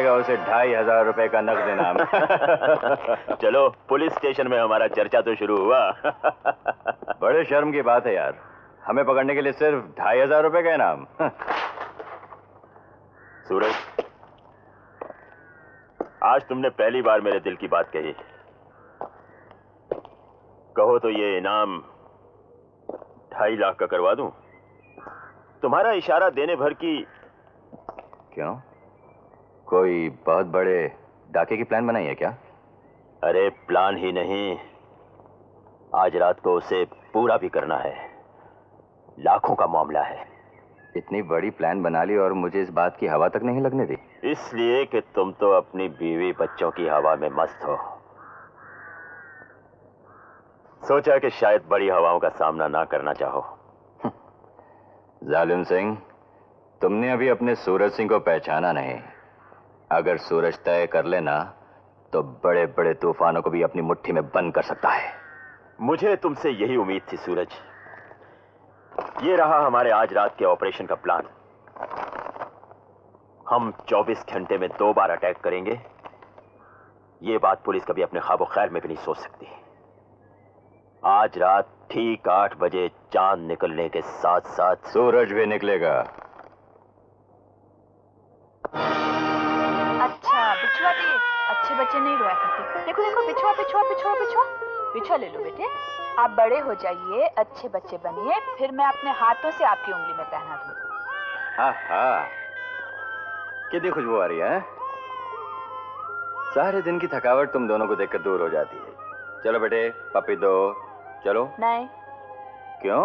जाएगा उसे 2500 रुपए का नकद इनाम। चलो पुलिस स्टेशन में हमारा चर्चा तो शुरू हुआ। बड़े शर्म की बात है यार, हमें पकड़ने के लिए सिर्फ 2500 रुपए का इनाम। सूरज, आज तुमने पहली बार मेरे दिल की बात कही। कहो तो ये इनाम 2.5 लाख का करवा दूं? तुम्हारा इशारा देने भर की। क्यों, कोई बहुत बड़े डाके की प्लान बनाई है क्या? अरे प्लान ही नहीं, आज रात को उसे पूरा भी करना है। लाखों का मामला है। इतनी बड़ी प्लान बना ली और मुझे इस बात की हवा तक नहीं लगने दी। इसलिए कि तुम तो अपनी बीवी बच्चों की हवा में मस्त हो। सोचा कि शायद बड़ी हवाओं का सामना ना करना चाहो। जालिम सिंह, तुमने अभी अपने सूरज सिंह को पहचाना नहीं। अगर सूरज तय कर लेना तो बड़े बड़े तूफानों को भी अपनी मुट्ठी में बंद कर सकता है। मुझे तुमसे यही उम्मीद थी सूरज। ये रहा हमारे आज रात के ऑपरेशन का प्लान। हम 24 घंटे में 2 बार अटैक करेंगे। ये बात पुलिस कभी अपने ख्वाबो ख्याल में भी नहीं सोच सकती। आज रात ठीक 8 बजे चांद निकलने के साथ साथ सूरज भी निकलेगा। अच्छा बिछुआ दिए, अच्छे बच्चे नहीं रोया करते। देखो देखो बिछुआ बिछुआ बिछुआ बिछुआ बिछुआ ले लो बेटे। आप बड़े हो जाइए, अच्छे बच्चे बनिए, फिर मैं अपने हाथों से आपकी उंगली में पहना दूंगा। हाँ, कितनी खुशबू आ रही है। सारे दिन की थकावट तुम दोनों को देखकर दूर हो जाती है। चलो बेटे, पपी दो। चलो। नहीं। क्यों?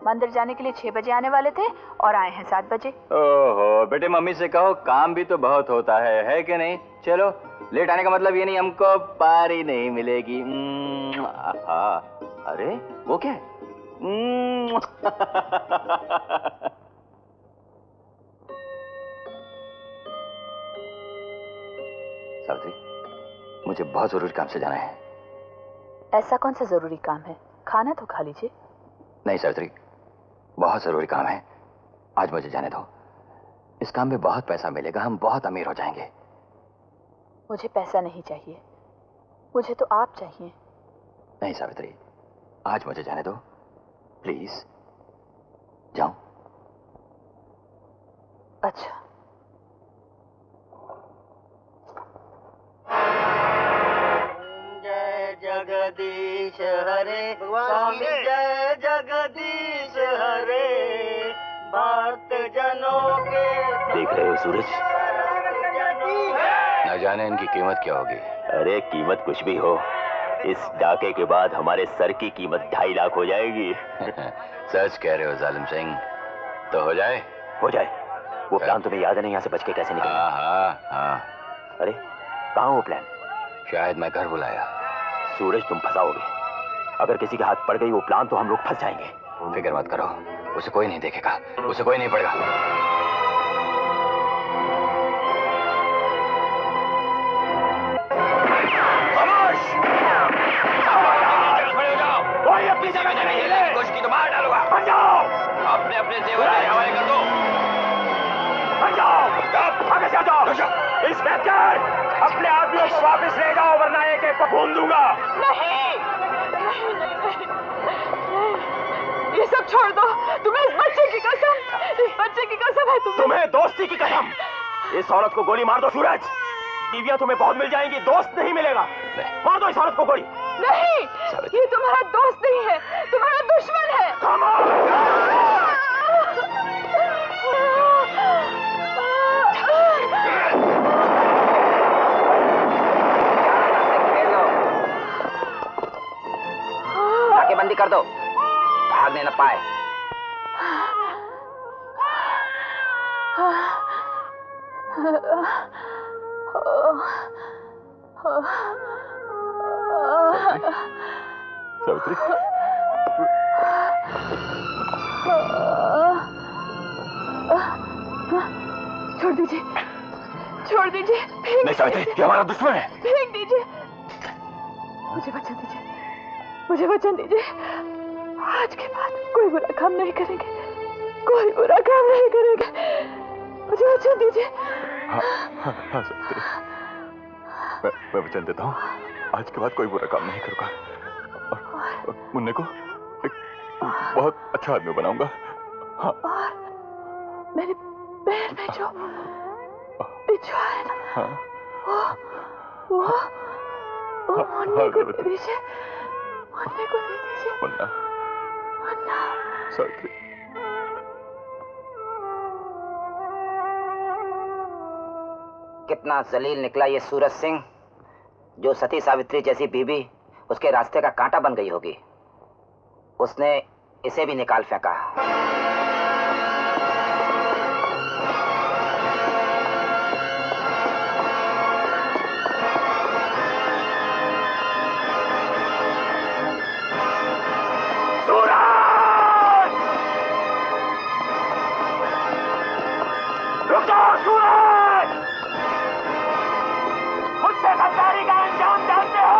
मंदिर जाने के लिए 6 बजे आने वाले थे और आए हैं 7 बजे। ओहो बेटे, मम्मी से कहो काम भी तो बहुत होता है कि नहीं? चलो, लेट आने का मतलब ये नहीं हमको पारी नहीं मिलेगी। अरे वो क्या है? सावित्री, मुझे बहुत जरूरी काम से जाना है। ऐसा कौन सा जरूरी काम है? खाना तो खा लीजिए। नहीं सावित्री, बहुत जरूरी काम है, आज मुझे जाने दो। इस काम में बहुत पैसा मिलेगा, हम बहुत अमीर हो जाएंगे। मुझे पैसा नहीं चाहिए, मुझे तो आप चाहिए। नहीं सावित्री, आज मुझे जाने दो प्लीज। जाऊं? अच्छा। जय जगदीश हरे स्वामी, जय जगदीश हरे भक्त जनों के। देख रहे हो सूरज, न जाने इनकी कीमत क्या होगी। अरे कीमत कुछ भी हो, इस डाके के बाद हमारे सर की कीमत 2.5 लाख हो जाएगी। सच कह रहे हो जालिम सिंह, तो हो जाए। हो जाए। वो प्लान तुम्हें याद है नहीं, यहाँ से बच के कैसे निकले? हाँ। अरे कहाँ वो प्लान? शायद मैं घर बुलाया। सूरज तुम फंसाओगे। अगर किसी के हाथ पड़ गई वो प्लान तो हम लोग फंस जाएंगे। फिक्र मत करो, उसे कोई नहीं देखेगा, उसे कोई नहीं पड़ेगा। अपनी जगह से नहीं हिले। कुछ की तो मार डालूंगा। हट जाओ। अपने अपने जेवर मेरे हवाले कर दो। हट जाओ। आगे से हट जाओ। इंस्पेक्टर, अपने आदमियों को वापस ले जाओ वरना एक एक को भून दूंगा। नहीं, ये सब छोड़ दो। तुम्हें इस बच्चे की कसम है। तुम्हें दोस्ती की कसम। इस औरत को गोली मार दो सूरज। बीवियां तुम्हें बहुत मिल जाएंगी, दोस्त नहीं मिलेगा। मार दो इस औरत को गोली। नहीं, ये तुम्हारा दोस्त नहीं है, तुम्हारा दुश्मन है। नाकेबंदी कर दो, भागने न पाए। सावित्री, छोड़ दीजिए। नहीं सावित्री, ये हमारा दुश्मन है। फेंक दीजिए। मुझे वचन दीजिए। आज के बाद कोई बुरा काम नहीं करेंगे। मुझे वचन दीजिए। हाँ हाँ हाँ सावित्री, मैं वचन देता हूँ आज के बाद कोई बुरा काम नहीं करूँगा और मुन्ने को एक बहुत अच्छा आदमी बनाऊंगा। हाँ। और मेरे पैर में जो बिछुआ है ना, हाँ। वो मुन्ने को दे दीजिए, मुन्ने को दे दीजिए। मुन्ना, मुन्ना। सावित्री, कितना जलील निकला ये सूरज सिंह, जो सती सावित्री जैसी बीबी उसके रास्ते का कांटा बन गई होगी। उसने इसे भी निकाल फेंका। रुक जाओ सूरज! मुझसे गद्दारी का अंजाम जानते हो?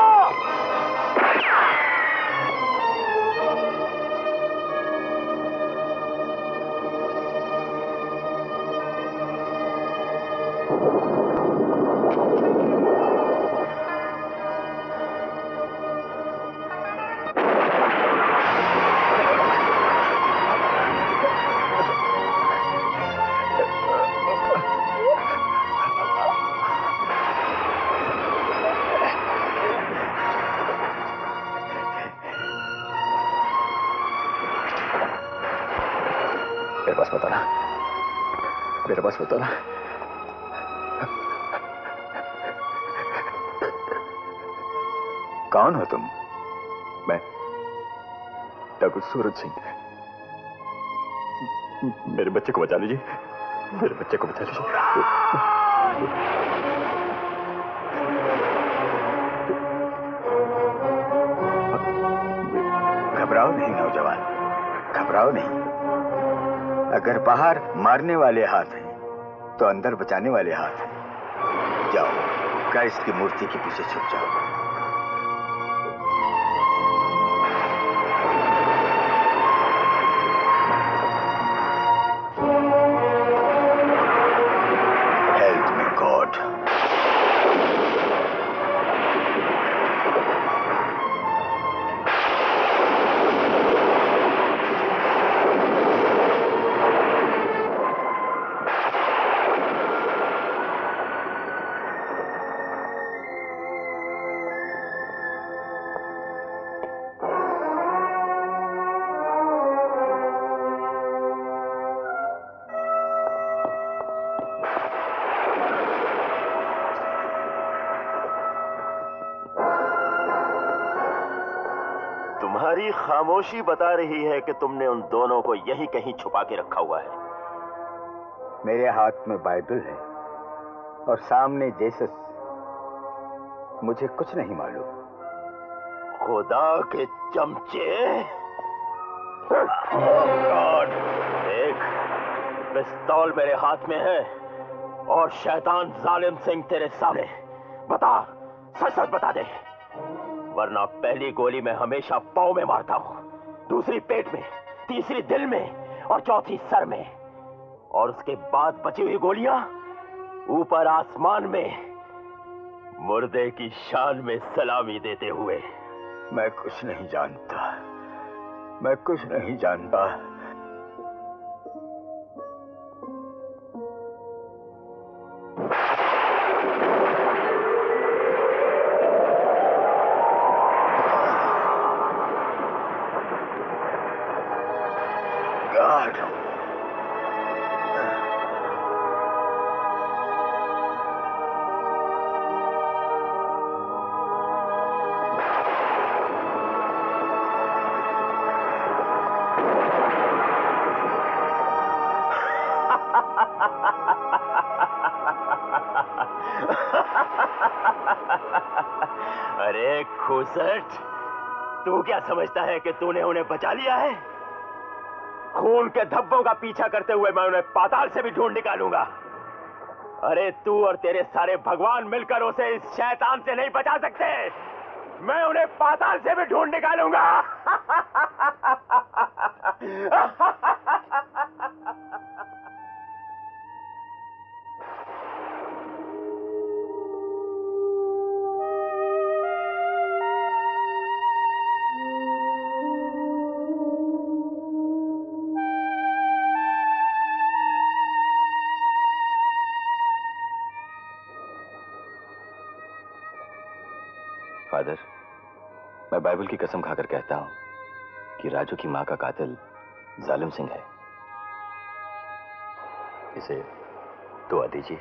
मेरे पास बताना। कौन हो तुम? मैं डॉक्टर सूरज सिंह। मेरे बच्चे को बचा लीजिए, मेरे बच्चे को बचा लीजिए। घबराओ नहीं नौजवान, घबराओ नहीं। अगर बाहर मारने वाले हाथ हैं तो अंदर बचाने वाले हाथ हैं। जाओ, क्राइस्ट की मूर्ति के पीछे छुप जाओ। Help me, God. तुम्हारी खामोशी बता रही है कि तुमने उन दोनों को यहीं कहीं छुपा के रखा हुआ है। मेरे हाथ में बाइबल है और सामने जीसस। मुझे कुछ नहीं मालूम। खुदा के चमचे! गॉड! देख, पिस्तौल मेरे हाथ में है और शैतान जालिम सिंह तेरे सामने। बता, सच सच बता दे, वरना पहली गोली मैं हमेशा पांव में मारता हूं, दूसरी पेट में, तीसरी दिल में और चौथी सर में, और उसके बाद बची हुई गोलियां ऊपर आसमान में मुर्दे की शान में सलामी देते हुए। मैं कुछ नहीं जानता, मैं कुछ नहीं जानता। God. अरे खूसट, तू क्या समझता है कि तूने उन्हें बचा लिया है? खून के धब्बों का पीछा करते हुए मैं उन्हें पाताल से भी ढूंढ निकालूंगा। अरे तू और तेरे सारे भगवान मिलकर उसे इस शैतान से नहीं बचा सकते। मैं उन्हें पाताल से भी ढूंढ निकालूंगा। फादर, मैं बाइबल की कसम खाकर कहता हूं कि राजू की मां का कातिल जालिम सिंह है। इसे दुआ दीजिए।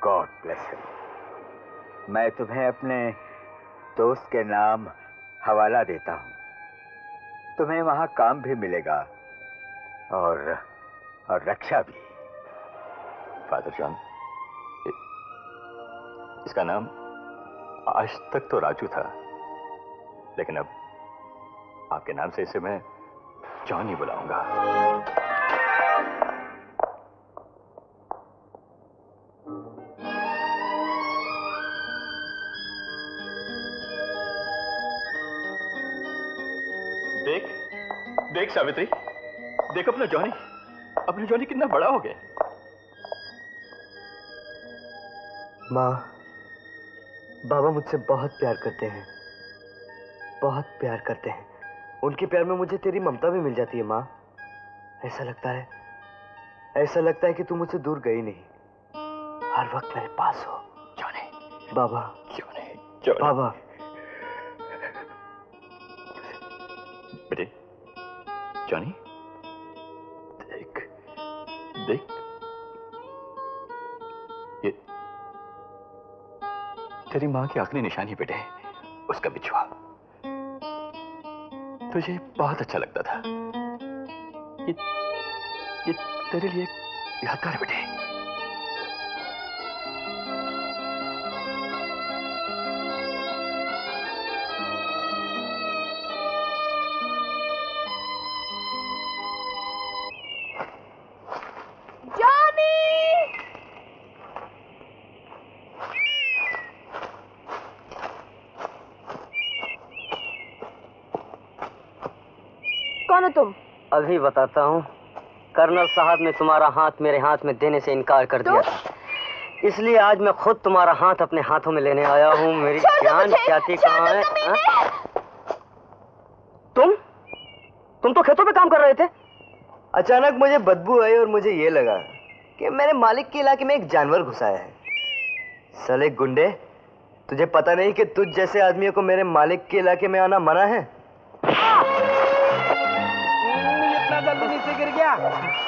God bless him. मैं तुम्हें अपने दोस्त के नाम हवाला देता हूं। तुम्हें वहां काम भी मिलेगा और रक्षा भी। फादर जॉन, इसका नाम आज तक तो राजू था, लेकिन अब आपके नाम से इसे मैं जॉन ही बुलाऊंगा। देख देख सावित्री, देख अपना जॉनी कितना बड़ा हो गया। माँ, बाबा मुझसे बहुत प्यार करते हैं, बहुत प्यार करते हैं। उनके प्यार में मुझे तेरी ममता भी मिल जाती है माँ। ऐसा लगता है कि तू मुझसे दूर गई नहीं, हर वक्त मेरे पास हो। जॉनी, बाबा, जॉनी, बाबा। बेटे, जॉनी, देख देख, ये तेरी मां की आखिरी निशानी बेटे, उसका बिछुआ। तुझे बहुत अच्छा लगता था। ये तेरे लिए यादगार है बेटे। कौन हो तुम? अभी बताता हूँ। कर्नल साहब ने तुम्हारा हाथ मेरे हाथ में देने से इनकार कर दिया था, इसलिए आज मैं खुद तुम्हारा हाथ अपने हाथों में लेने आया हूँ। मेरी जान जाती कहाँ है? तुम तो खेतों पे काम कर रहे थे। अचानक मुझे बदबू आई और मुझे ये लगा कि मेरे मालिक के इलाके में एक जानवर घुसा है। साले गुंडे, तुझे पता नहीं कि तुझ जैसे आदमियों को मेरे मालिक के इलाके में आना मना है? इतना जल्दी नीचे गिर गया?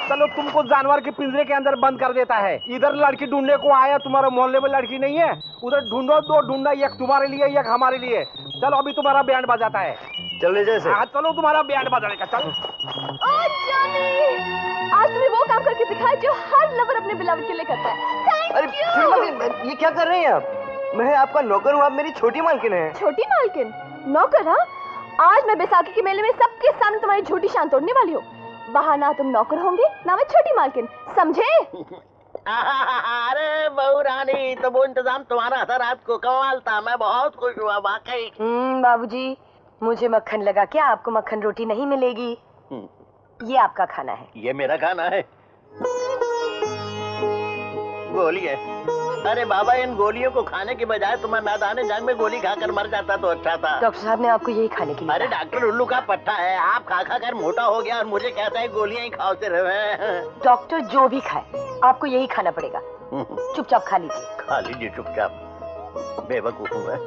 चलो तुमको जानवर के पिंजरे के अंदर बंद कर देता है। इधर लड़की ढूंढने को आया, तुम्हारे मोहल्ले में लड़की नहीं है, उधर ढूंढो, दो ढूंढना, एक तुम्हारे लिए एक हमारे लिए। चलो अभी तुम्हारा बैंड बजाता है। चल ले जैसे। हाँ चलो तुम्हारा बैंड बजाने का। चल। आज तुम्हें वो काम करके दिखाया जो हर लवर अपने बिलावट के लिए करता है। अरे ये क्या कर रहे हैं आप? मैं आपका नौकर हूँ, आप मेरी छोटी मालकिन है। छोटी मालकिन? नौकर? हाँ, आज मैं बैसाखी के मेले में सबके सामने तुम्हारी झूठी शान तोड़ने वाली हूँ। वहाँ ना तुम नौकर होंगे ना मैं छोटी मालकिन, समझे? अरे बहू रानी, तो वो इंतजाम तुम्हारा था रात को, कमाल था। मैं बहुत खुश हुआ वाकई। बाबूजी, मुझे मक्खन लगा क्या? आपको मक्खन रोटी नहीं मिलेगी। ये आपका खाना है। ये मेरा खाना है? गोली है? अरे बाबा, इन गोलियों को खाने के बजाय तुम्हें मैदान जंग में गोली खाकर मर जाता तो अच्छा था। डॉक्टर साहब ने आपको यही खाने के लिए। अरे डॉक्टर उल्लू का पट्टा है, आप खा खा कर मोटा हो गया और मुझे कहता है गोलियां ही खाओते रहे। डॉक्टर जो भी खाए आपको यही खाना पड़ेगा। चुपचाप खा लीजिए। खा लीजिए चुपचाप, बेवकूफ हूँ मैं।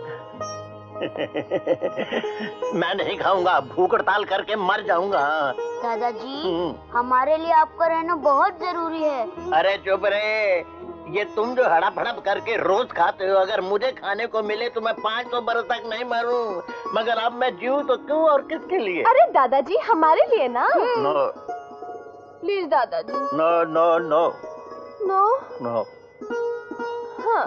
मैं नहीं खाऊंगा, भूख हड़ताल करके मर जाऊंगा। दादाजी, हमारे लिए आपका रहना बहुत जरूरी है। अरे चुप रहे, ये तुम जो हड़प हड़प करके रोज खाते हो, अगर मुझे खाने को मिले तो मैं 500 बरस तक नहीं मरूं, मगर अब मैं जीऊं तो क्यों और किसके लिए? अरे दादाजी, हमारे लिए ना। नो प्लीज दादाजी। No no no no no. हाँ,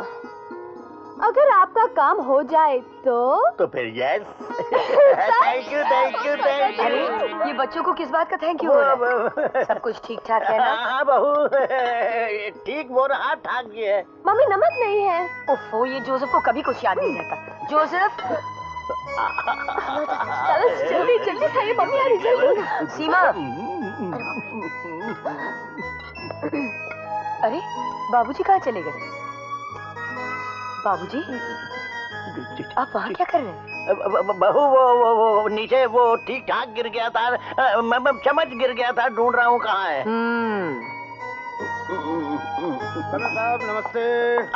अगर आपका काम हो जाए तो फिर yes. Thank you thank you thank अरे यू। ये बच्चों को किस बात का थैंक यू हो रहा है? सब कुछ ठीक ठाक है ना? हाँ बहू, ठीक बोल रहा, ठाक ही है। मम्मी नमक नहीं है। ओफो, ये जोसेफ को कभी कुछ याद नहीं रहता। जोसेफ, चलो जल्दी जल्दी खाइए, मम्मी आ रही, जल्दी। सीमा। अरे बाबूजी कहाँ चले गए? बाबूजी, आप वहाँ क्या कर रहे हैं? बहू वो नीचे वो ठीक ठाक गिर गया था, मैं चम्मच गिर गया था, ढूंढ रहा हूँ कहाँ है। कलर साहब नमस्ते।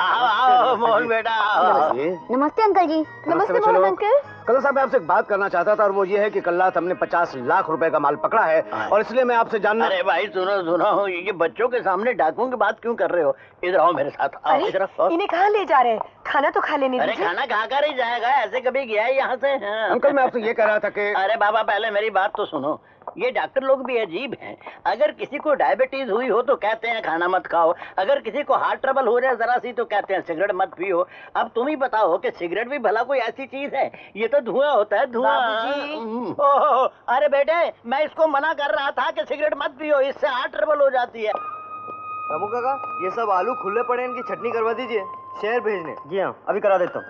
आओ आओ मोहन बेटा आओ। नमस्ते अंकल जी। नमस्ते मोहन अंकल। कलर साहब मैं आपसे एक बात करना चाहता था और वो ये है कि कल रात हमने 50 लाख रुपए का माल पकड़ा है और इसलिए मैं आपसे जानना। अरे भाई सुनो सुनो, ये बच्चों के सामने डाकुओं की बात क्यों कर रहे हो? इधर आओ मेरे साथ, आओ इधर आओ। इन्हें कहाँ ले जा रहे हैं? खाना तो खा लेने अरे दीजिए। खाना खाकर ही जाएगा, ऐसे कभी गया है यहाँ से? हाँ। अंकल मैं आपसे ये कह रहा था कि अरे बाबा पहले मेरी बात तो सुनो, ये डॉक्टर लोग भी अजीब हैं। अगर किसी को डायबिटीज हुई हो तो कहते हैं खाना मत खाओ, अगर किसी को हार्ट ट्रबल हो जाए जरा सी तो कहते हैं सिगरेट मत पियो। अब तुम ही बताओ कि सिगरेट भी भला कोई ऐसी चीज है? ये तो धुआं होता है, धुआं। ओहो, अरे बेटे मैं इसको मना कर रहा था कि सिगरेट मत पियो, इससे हार्ट ट्रबल हो जाती है। रामू काका, ये सब आलू खुले पड़े, इनकी चटनी करवा दीजिए। शहर भेजने। जी हाँ, अभी करा देता हूँ।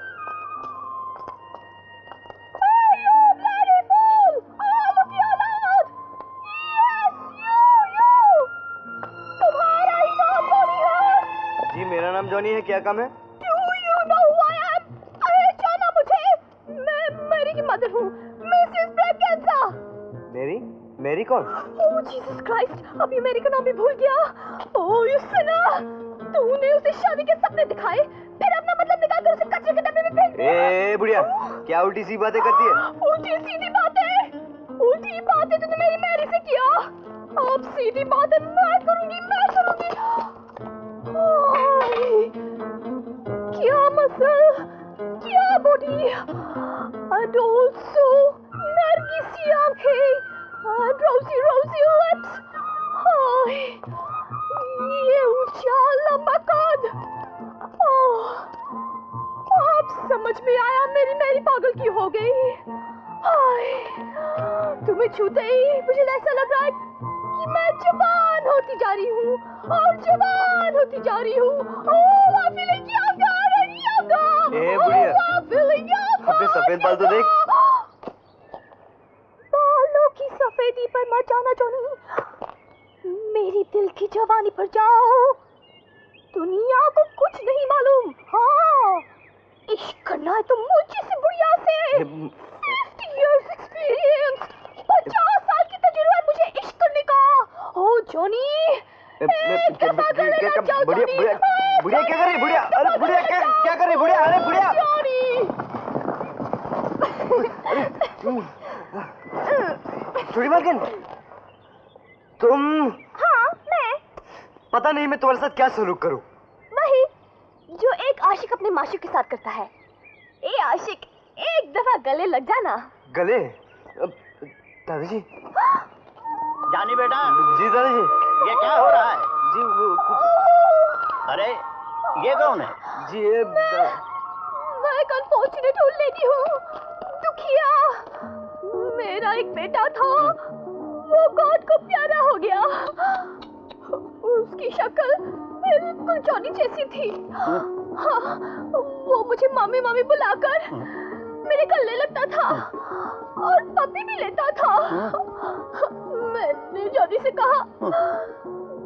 जी मेरा नाम जॉनी है, क्या काम है? मैरी की मदर हूँ, मिसेस ब्रैकेंसा। मेरी? मेरी कौन? ओह जीसस क्राइस्ट, अभी मेरी का नाम भी भूल गया। ओह यू सिनर, तूने उसे शादी के सपने दिखाए, फिर अपना मतलब निकाल कर उसे कचरे के डब्बे में फेंक दिया। ए बुढ़िया, क्या उल्टी सी बातें करती है? उल्टी सीधी बातें तूने मेरी मैरी से किया। अब सीधी बातें मैं करूंगी। क्या मसल, क्या बॉडी, and also नरगिसी आंखें, and rosy lips। हाय, ये ऊंचा लंबा कद। अब समझ में आया मेरी मैरी पागल क्यों हो गई। हाय, तुम्हें छूते ही मुझे ऐसा लग रहा है कि मैं जवान होती जा रही हूँ और जवान होती जा रही हूँ। Oh, I'm feeling younger and younger. ए बुढ़िया, Oh, I'm feeling younger. अपने सफेद बाल तो देख। बालों की सफेदी पर मत जाना जॉनी, मेरी दिल की जवानी पर जाओ। दुनिया को कुछ नहीं मालूम। हाँ, इश्क करना है तो मुझे से बुढ़िया से। 50 years experience, 50 साल की तजुर्बा है मुझे इश्क करने का। ओ जॉनी, बुढ़िया क्या कर रही? बुढ़िया, अरे बुढ़िया क्या कर रही? बुढ़िया, अरे बुढ़िया। छोटी मालकिन, तुम? हाँ मैं। पता नहीं मैं तुम्हारे साथ क्या सलूक करूं। वही जो एक आशिक अपने माशूक के साथ करता है। ए आशिक, एक दफा गले लग जाना। गले? दादाजी। जानी बेटा। जी दादाजी। ये क्या हो रहा है? जी वो कुछ। अरे ये कौन है? जी ये मैं एक अनफॉर्चुनेट ओल्ड लेडी हूँ, दुखिया। मेरा एक बेटा था, वो गॉड को प्यारा हो गया। उसकी शक्ल बिल्कुल जॉनी जैसी थी। हाँ, वो मुझे मामी मामी बुलाकर मेरे गले लगता था और पप्पी भी लेता था। मैंने जॉनी से कहा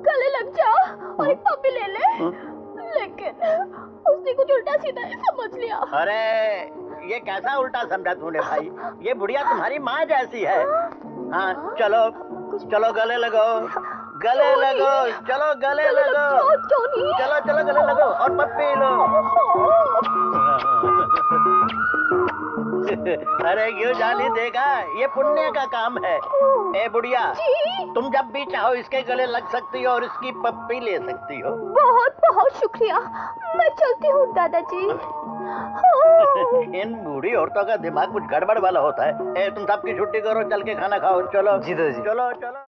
गले लग जा और एक पप्पी ले ले, लेकिन उसने कुछ उल्टा सीधा ही समझ लिया। अरे ये कैसा उल्टा समझा तूने भाई? ये बुढ़िया तुम्हारी माँ जैसी है। हाँ चलो चलो गले लगो, गले लगो, चलो गले लगो, चलो चलो गले लगो और पप्पी लो। अरे क्यों जानी देगा, ये पुण्य का काम है। ए बुढ़िया, तुम जब भी चाहो इसके गले लग सकती हो और इसकी पप्पी ले सकती हो। बहुत बहुत शुक्रिया, मैं चलती हूँ दादाजी। इन बूढ़ी औरतों का दिमाग कुछ गड़बड़ वाला होता है। ए तुम सबकी छुट्टी करो, चल के खाना खाओ। चलो जी दादाजी। चलो चलो।